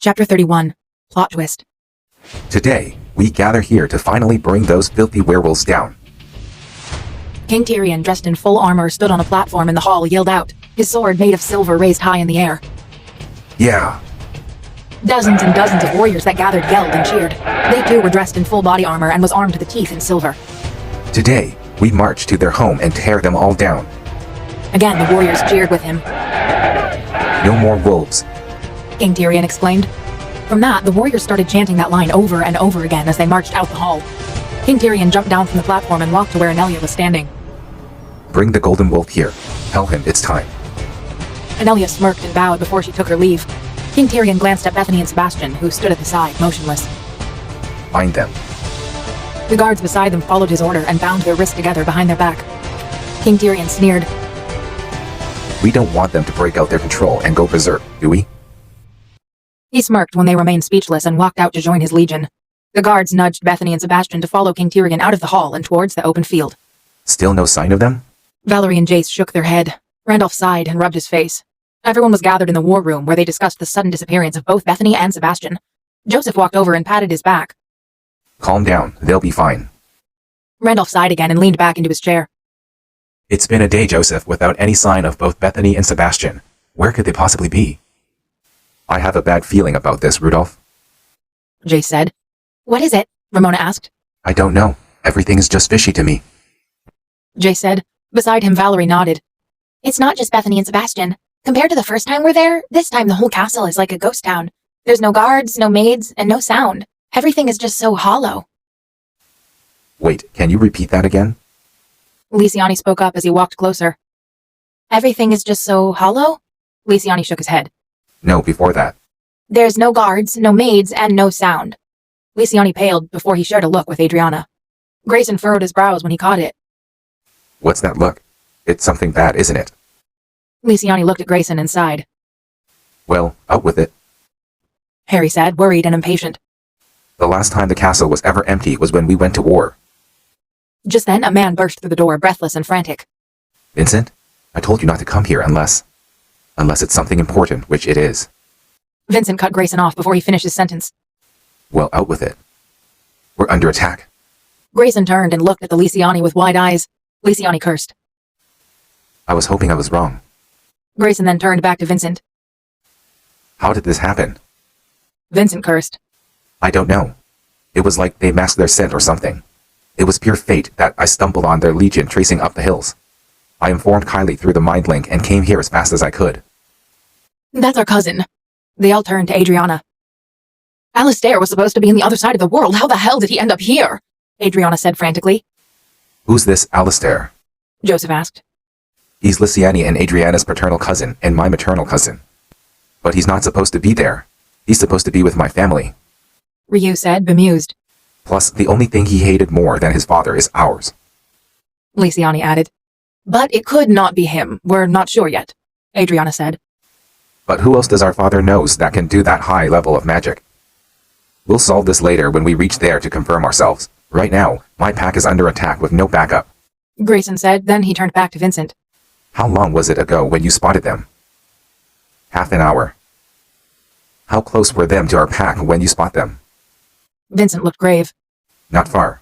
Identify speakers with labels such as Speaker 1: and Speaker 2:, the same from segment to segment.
Speaker 1: Chapter 31. Plot Twist.
Speaker 2: Today, we gather here to finally bring those filthy werewolves down.
Speaker 1: King Tyrion, dressed in full armor, stood on a platform in the hall, yelled out, his sword made of silver raised high in the air.
Speaker 2: Yeah,
Speaker 1: Dozens and dozens of warriors that gathered yelled and cheered. They too were dressed in full body armor and was armed to the teeth in silver.
Speaker 2: today, we march to their home and tear them all down.
Speaker 1: Again, the warriors cheered with him.
Speaker 2: No more wolves.
Speaker 1: King Tyrion exclaimed. From that, the warriors started chanting that line over and over again as they marched out the hall. King Tyrion jumped down from the platform and walked to where Anelia was standing.
Speaker 2: Bring the golden wolf here. Tell him it's time.
Speaker 1: Anelia smirked and bowed before she took her leave. King Tyrion glanced at Bethany and Sebastian, who stood at the side, motionless.
Speaker 2: Bind them.
Speaker 1: The guards beside them followed his order and bound their wrists together behind their back. King Tyrion sneered.
Speaker 2: We don't want them to break out their control and go berserk, do we?
Speaker 1: He smirked when they remained speechless and walked out to join his legion. The guards nudged Bethany and Sebastian to follow King Tyrion out of the hall and towards the open field.
Speaker 2: Still no sign of them?
Speaker 1: Valerie and Jace shook their head. Randolph sighed and rubbed his face. Everyone was gathered in the war room where they discussed the sudden disappearance of both Bethany and Sebastian. Joseph walked over and patted his back.
Speaker 2: Calm down, they'll be fine.
Speaker 1: Randolph sighed again and leaned back into his chair.
Speaker 2: It's been a day, Joseph, without any sign of both Bethany and Sebastian. Where could they possibly be? I have a bad feeling about this, Rudolph.
Speaker 1: Jace said. What is it? Ramona asked.
Speaker 2: I don't know. Everything is just fishy to me.
Speaker 1: Jace said. Beside him, Valerie nodded. It's not just Bethany and Sebastian. Compared to the first time we're there, this time the whole castle is like a ghost town. There's no guards, no maids, and no sound. Everything is just so hollow.
Speaker 2: Wait, can you repeat that again?
Speaker 1: Lysiani spoke up as he walked closer. Everything is just so hollow? Lysiani shook his head.
Speaker 2: No, before that.
Speaker 1: There's no guards, no maids, and no sound. Lysiani paled before he shared a look with Adriana. Grayson furrowed his brows when he caught it.
Speaker 2: What's that look? It's something bad, isn't it?
Speaker 1: Lysiani looked at Grayson and sighed.
Speaker 2: Well, out with it.
Speaker 1: Harry said, worried and impatient.
Speaker 2: The last time the castle was ever empty was when we went to war.
Speaker 1: Just then, a man burst through the door, breathless and frantic.
Speaker 2: Vincent, I told you not to come here unless it's something important, which it is.
Speaker 1: Vincent cut Grayson off before he finished his sentence.
Speaker 2: Well, out with it. We're under attack.
Speaker 1: Grayson turned and looked at the Lysiani with wide eyes. Lysiani cursed.
Speaker 2: I was hoping I was wrong.
Speaker 1: Grayson then turned back to Vincent.
Speaker 2: How did this happen?
Speaker 1: Vincent cursed.
Speaker 2: I don't know. It was like they masked their scent or something. It was pure fate that I stumbled on their legion tracing up the hills. I informed Kylie through the mind link and came here as fast as I could.
Speaker 1: That's our cousin. They all turned to Adriana. Alistair was supposed to be in the other side of the world. How the hell did he end up here? Adriana said frantically.
Speaker 2: Who's this Alistair?
Speaker 1: Joseph asked.
Speaker 2: He's Lysiani and Adriana's paternal cousin and my maternal cousin. But he's not supposed to be there. He's supposed to be with my family.
Speaker 1: Ryu said, bemused.
Speaker 2: Plus, the only thing he hated more than his father is ours.
Speaker 1: Lysiani added. But it could not be him. We're not sure yet, Adriana said.
Speaker 2: But who else does our father knows that can do that high level of magic? We'll solve this later when we reach there to confirm ourselves. Right now, my pack is under attack with no backup.
Speaker 1: Grayson said, then he turned back to Vincent.
Speaker 2: How long was it ago when you spotted them? Half an hour. How close were them to our pack when you spot them?
Speaker 1: Vincent looked grave.
Speaker 2: Not far.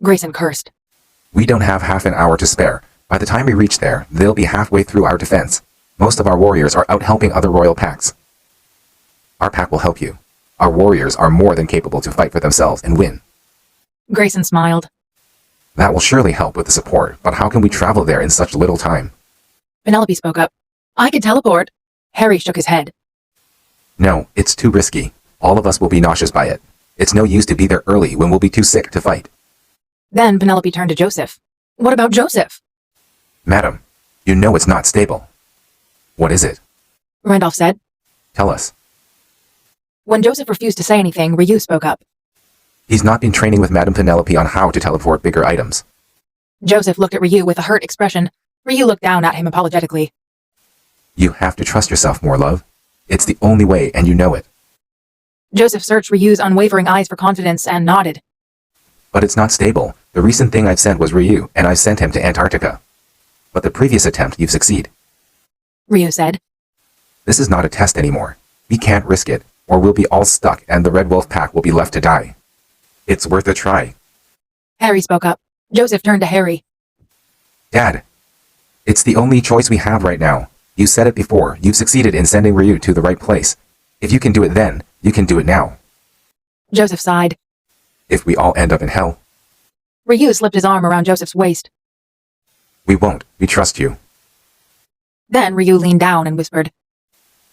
Speaker 1: Grayson cursed.
Speaker 2: We don't have half an hour to spare. By the time we reach there, they'll be halfway through our defense. Most of our warriors are out helping other royal packs. Our pack will help you. Our warriors are more than capable to fight for themselves and win.
Speaker 1: Grayson smiled.
Speaker 2: That will surely help with the support, but how can we travel there in such little time?
Speaker 1: Penelope spoke up. I could teleport. Harry shook his head.
Speaker 2: No, it's too risky. All of us will be nauseous by it. It's no use to be there early when we'll be too sick to fight.
Speaker 1: Then Penelope turned to Joseph. What about Joseph?
Speaker 2: Madam, you know it's not stable. What is it?
Speaker 1: Randolph said.
Speaker 2: Tell us.
Speaker 1: When Joseph refused to say anything, Ryu spoke up.
Speaker 2: He's not been training with Madame Penelope on how to teleport bigger items.
Speaker 1: Joseph looked at Ryu with a hurt expression. Ryu looked down at him apologetically.
Speaker 2: You have to trust yourself more, love. It's the only way, and you know it.
Speaker 1: Joseph searched Ryu's unwavering eyes for confidence and nodded.
Speaker 2: But it's not stable. The recent thing I've sent was Ryu, and I sent him to Antarctica. But the previous attempt, you've succeeded.
Speaker 1: Ryu said.
Speaker 2: This is not a test anymore. We can't risk it, or we'll be all stuck and the Red Wolf Pack will be left to die. It's worth a try.
Speaker 1: Harry spoke up. Joseph turned to Harry.
Speaker 2: Dad, it's the only choice we have right now. You said it before, you've succeeded in sending Ryu to the right place. If you can do it then, you can do it now.
Speaker 1: Joseph sighed.
Speaker 2: If we all end up in hell,
Speaker 1: Ryu slipped his arm around Joseph's waist.
Speaker 2: we won't. We trust you.
Speaker 1: Then Ryu leaned down and whispered.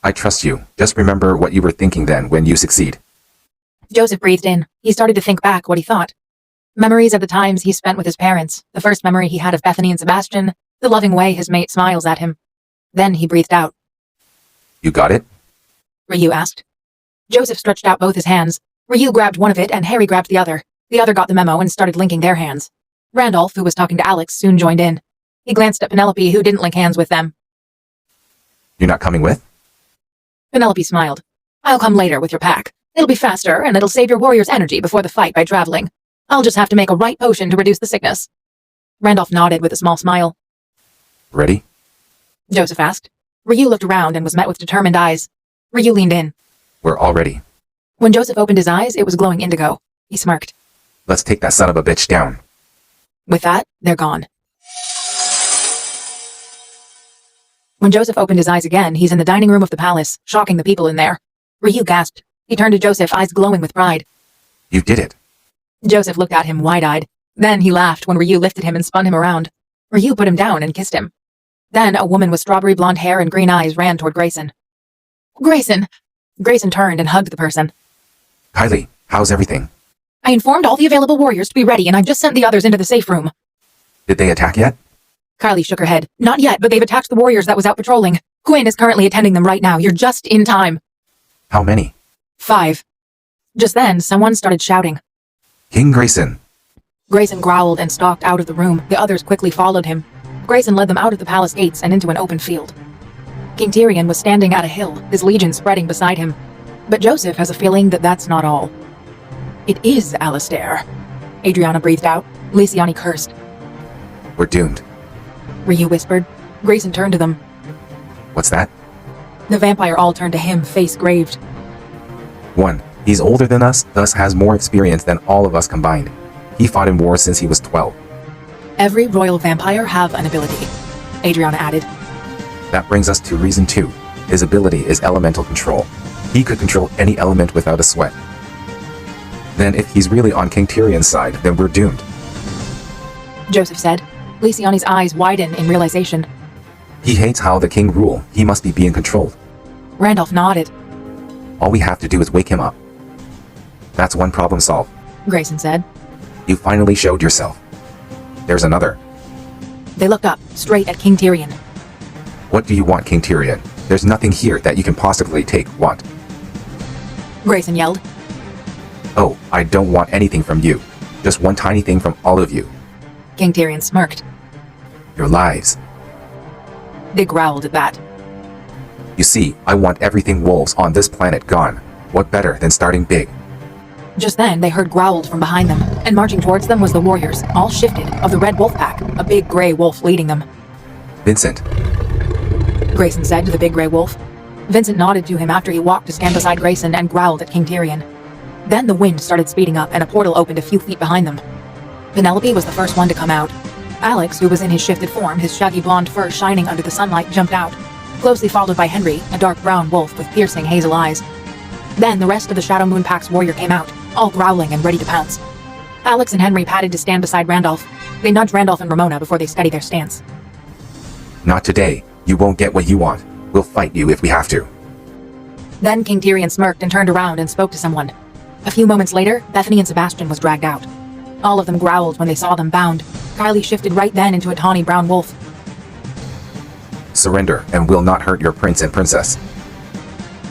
Speaker 2: I trust you. Just remember what you were thinking then when you succeed.
Speaker 1: Joseph breathed in. He started to think back what he thought. Memories of the times he spent with his parents, the first memory he had of Bethany and Sebastian, the loving way his mate smiles at him. Then he breathed out.
Speaker 2: You got it?
Speaker 1: Ryu asked. Joseph stretched out both his hands. Ryu grabbed one of it and Harry grabbed the other. The other got the memo and started linking their hands. Randolph, who was talking to Alex, soon joined in. He glanced at Penelope, who didn't link hands with them.
Speaker 2: You're not coming with?
Speaker 1: Penelope smiled. I'll come later with your pack. It'll be faster, and it'll save your warrior's energy before the fight by traveling. I'll just have to make a right potion to reduce the sickness. Randolph nodded with a small smile.
Speaker 2: Ready?
Speaker 1: Joseph asked. Ryu looked around and was met with determined eyes. Ryu leaned in.
Speaker 2: We're all ready.
Speaker 1: When Joseph opened his eyes, it was glowing indigo. He smirked.
Speaker 2: Let's take that son of a bitch down.
Speaker 1: With that, they're gone. When Joseph opened his eyes again, he's in the dining room of the palace, shocking the people in there. Ryu gasped. He turned to Joseph, eyes glowing with pride.
Speaker 2: You did it.
Speaker 1: Joseph looked at him wide-eyed. Then he laughed when Ryu lifted him and spun him around. Ryu put him down and kissed him. Then a woman with strawberry blonde hair and green eyes ran toward Grayson. Grayson! Grayson turned and hugged the person.
Speaker 2: Kylie, how's everything?
Speaker 1: I informed all the available warriors to be ready, and I've just sent the others into the safe room.
Speaker 2: Did they attack yet?
Speaker 1: Kylie shook her head. Not yet, but they've attacked the warriors that was out patrolling. Quinn is currently attending them right now. You're just in time.
Speaker 2: How many?
Speaker 1: 5. Just then, someone started shouting.
Speaker 2: King Grayson.
Speaker 1: Grayson growled and stalked out of the room. The others quickly followed him. Grayson led them out of the palace gates and into an open field. King Tyrion was standing at a hill, his legion spreading beside him. But Joseph has a feeling that that's not all. It is Alistair. Adriana breathed out. Lysiani cursed.
Speaker 2: We're doomed.
Speaker 1: Ryu whispered. Grayson turned to them.
Speaker 2: What's that?
Speaker 1: The vampire all turned to him, face graved.
Speaker 2: 1. He's older than us, thus has more experience than all of us combined. He fought in wars since he was 12.
Speaker 1: Every royal vampire have an ability, Adriana added.
Speaker 2: That brings us to reason 2. His ability is elemental control. He could control any element without a sweat. Then if he's really on King Tyrion's side, then we're doomed.
Speaker 1: Joseph said. Lysiani's eyes widened in realization.
Speaker 2: He hates how the king rule. He must be being controlled.
Speaker 1: Randolph nodded.
Speaker 2: All we have to do is wake him up. That's one problem solved.
Speaker 1: Grayson said.
Speaker 2: You finally showed yourself. There's another.
Speaker 1: They looked up, straight at King Tyrion.
Speaker 2: What do you want, King Tyrion? There's nothing here that you can possibly take. What?
Speaker 1: Grayson yelled.
Speaker 2: Oh, I don't want anything from you. Just one tiny thing from all of you.
Speaker 1: King Tyrion smirked.
Speaker 2: Your lives.
Speaker 1: They growled at that.
Speaker 2: You see, I want everything wolves on this planet gone. What better than starting big?
Speaker 1: Just then, they heard growled from behind them, and marching towards them was the warriors, all shifted, of the Red Wolf Pack, a big gray wolf leading them.
Speaker 2: Vincent.
Speaker 1: Grayson said to the big gray wolf. Vincent nodded to him after he walked to stand beside Grayson and growled at King Tyrion. Then the wind started speeding up and a portal opened a few feet behind them. Penelope was the first one to come out. Alex, who was in his shifted form, his shaggy blonde fur shining under the sunlight, jumped out, closely followed by Henry, a dark brown wolf with piercing hazel eyes. Then the rest of the Shadow Moon Pack's warrior came out, all growling and ready to pounce. Alex and Henry padded to stand beside Randolph. They nudged Randolph and Ramona before they steadied their stance.
Speaker 2: Not today. You won't get what you want. We'll fight you if we have to.
Speaker 1: Then King Tyrion smirked and turned around and spoke to someone. A few moments later, Bethany and Sebastian was dragged out. All of them growled when they saw them bound. Kylie shifted right then into a tawny brown wolf.
Speaker 2: Surrender, and we'll not hurt your prince and princess.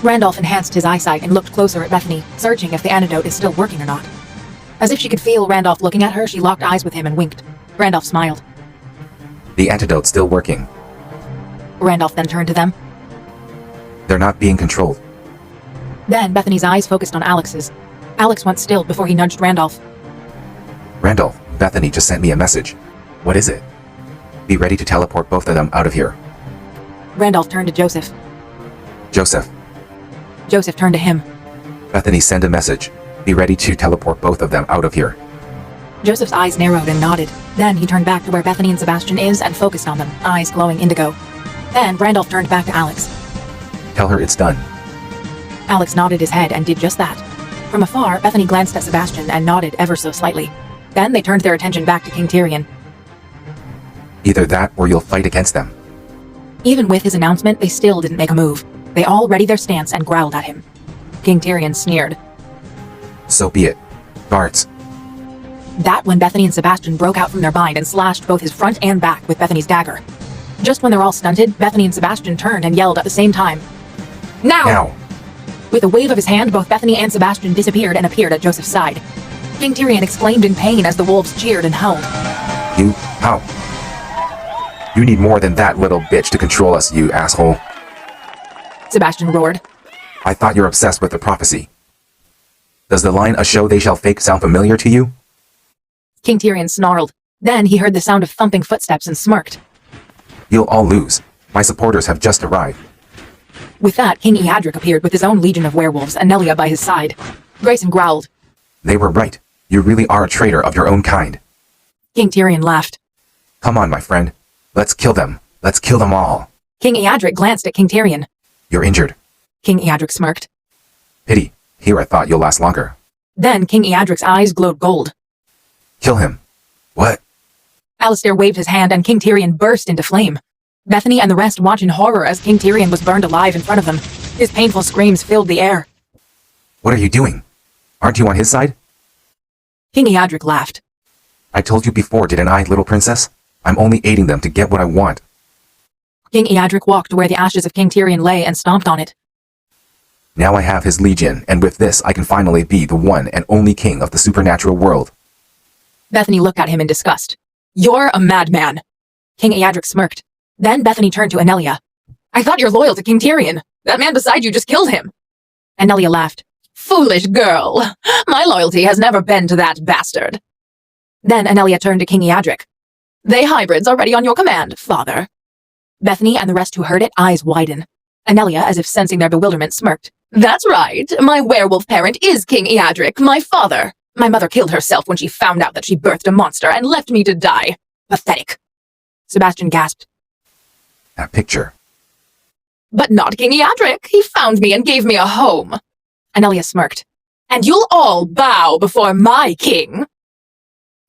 Speaker 1: Randolph enhanced his eyesight and looked closer at Bethany, searching if the antidote is still working or not. As if she could feel Randolph looking at her, she locked eyes with him and winked. Randolph smiled.
Speaker 2: The antidote's still working.
Speaker 1: Randolph then turned to them.
Speaker 2: They're not being controlled.
Speaker 1: Then Bethany's eyes focused on Alex's. Alex went still before he nudged Randolph.
Speaker 2: Randolph, Bethany just sent me a message. What is it? Be ready to teleport both of them out of here.
Speaker 1: Randolph turned to Joseph.
Speaker 2: Joseph,
Speaker 1: Joseph turned to him.
Speaker 2: Bethany, send a message. Be ready to teleport both of them out of here.
Speaker 1: Joseph's eyes narrowed and nodded. Then he turned back to where Bethany and Sebastian is and focused on them, eyes glowing indigo. Then Randolph turned back to Alex.
Speaker 2: Tell her it's done.
Speaker 1: Alex nodded his head and did just that. From afar, Bethany glanced at Sebastian and nodded ever so slightly. Then they turned their attention back to King Tyrion.
Speaker 2: Either that or you'll fight against them.
Speaker 1: Even with his announcement, they still didn't make a move. They all readied their stance and growled at him. King Tyrion sneered.
Speaker 2: So be it. Guards.
Speaker 1: That when Bethany and Sebastian broke out from their bind and slashed both his front and back with Bethany's dagger. Just when they're all stunted, Bethany and Sebastian turned and yelled at the same time. Now!
Speaker 2: Now!
Speaker 1: With a wave of his hand, both Bethany and Sebastian disappeared and appeared at Joseph's side. King Tyrion exclaimed in pain as the wolves cheered and howled.
Speaker 2: You? How? You need more than that little bitch to control us, you asshole.
Speaker 1: Sebastian roared.
Speaker 2: I thought you're obsessed with the prophecy. Does the line "a show they shall fake" sound familiar to you?
Speaker 1: King Tyrion snarled. Then he heard the sound of thumping footsteps and smirked.
Speaker 2: You'll all lose. My supporters have just arrived.
Speaker 1: With that, King Eadric appeared with his own legion of werewolves and Nelia by his side. Grayson growled.
Speaker 2: They were right. You really are a traitor of your own kind.
Speaker 1: King Tyrion laughed.
Speaker 2: Come on, my friend. Let's kill them. Let's kill them all.
Speaker 1: King Eadric glanced at King Tyrion.
Speaker 2: You're injured.
Speaker 1: King Eadric smirked.
Speaker 2: Pity. Here I thought you'll last longer.
Speaker 1: Then King Eadric's eyes glowed gold.
Speaker 2: Kill him. What?
Speaker 1: Alistair waved his hand and King Tyrion burst into flame. Bethany and the rest watched in horror as King Tyrion was burned alive in front of them. His painful screams filled the air.
Speaker 2: What are you doing? Aren't you on his side?
Speaker 1: King Eadric laughed.
Speaker 2: I told you before, didn't I, little princess? I'm only aiding them to get what I want.
Speaker 1: King Eadric walked to where the ashes of King Tyrion lay and stomped on it.
Speaker 2: Now I have his legion, and with this I can finally be the one and only king of the supernatural world.
Speaker 1: Bethany looked at him in disgust. You're a madman. King Eadric smirked. Then Bethany turned to Anelia. I thought you're loyal to King Tyrion. That man beside you just killed him. Anelia laughed. Foolish girl. My loyalty has never been to that bastard. Then Anelia turned to King Eadric. They hybrids are ready on your command, father. Bethany and the rest who heard it, eyes widen. Anelia, as if sensing their bewilderment, smirked. That's right. My werewolf parent is King Eadric, my father. My mother killed herself when she found out that she birthed a monster and left me to die. Pathetic. Sebastian gasped.
Speaker 2: That picture.
Speaker 1: But not King Eadric. He found me and gave me a home. Anelia smirked. And you'll all bow before my king.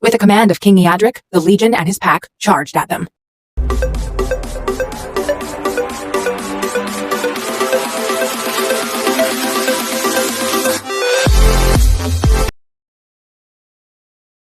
Speaker 1: With a command of King Eadric, the Legion and his pack charged at them.